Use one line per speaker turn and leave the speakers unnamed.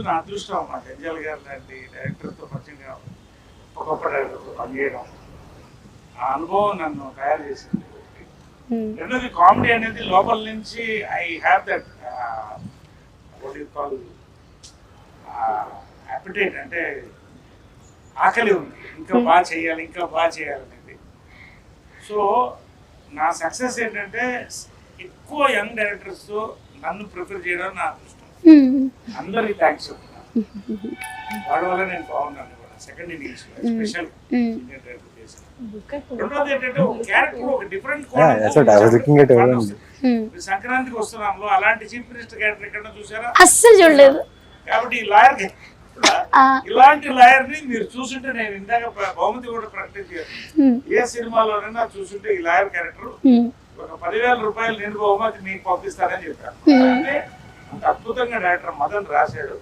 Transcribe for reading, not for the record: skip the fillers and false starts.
నా అదృష్టం అన్నమాట. ఎంజల్ గారు లాంటి డైరెక్టర్తో పరిచయంగా ఒక గొప్ప డైరెక్టర్తో పనిచేయడం, ఆ అనుభవం నన్ను తయారు చేసింది. రెండోది కామెడీ అనేది లోపల నుంచి I have that what you call appetite, అంటే ఆకలి ఉంది, ఇంకా బాగా చేయాలి, ఇంకా బాగా చేయాలనేది. సో నా సక్సెస్ ఏంటంటే ఎక్కువ యంగ్ డైరెక్టర్స్తో నన్ను ప్రిఫర్ చేయడం నా అదృష్టం. అందరికి థ్యాంక్స్ చెప్తున్నాను, వాడి వల్ల నేను బాగున్నాను. సెకండ్ ఇన్నింగ్స్ స్పెషల్ డైరెక్టర్ చేశాను. రెండోది ఏంటంటే ఒక క్యారెక్టర్ ఒక డిఫరెంట్ సంక్రాంతికి వస్తున్నాము, అలాంటి చీఫ్ మినిస్టర్ క్యారెక్టర్ ఎక్కడ చూసారా?
అస్సలు చూడలేదు.
కాబట్టి ఈ లాయర్, ఇలాంటి లాయర్ ని మీరు చూసుంటే, నేను ఇందాక బహుమతి కూడా ప్రకటించాను, ఏ సినిమాలోనైనా చూసుంటే ఈ లాయర్ క్యారెక్టర్ ఒక 10,000 రూపాయలు నేను బహుమతి మీకు పంపిస్తానని చెప్పాను. అంటే అంత అద్భుతంగా డైరెక్టర్ మదన్ రాశాడు.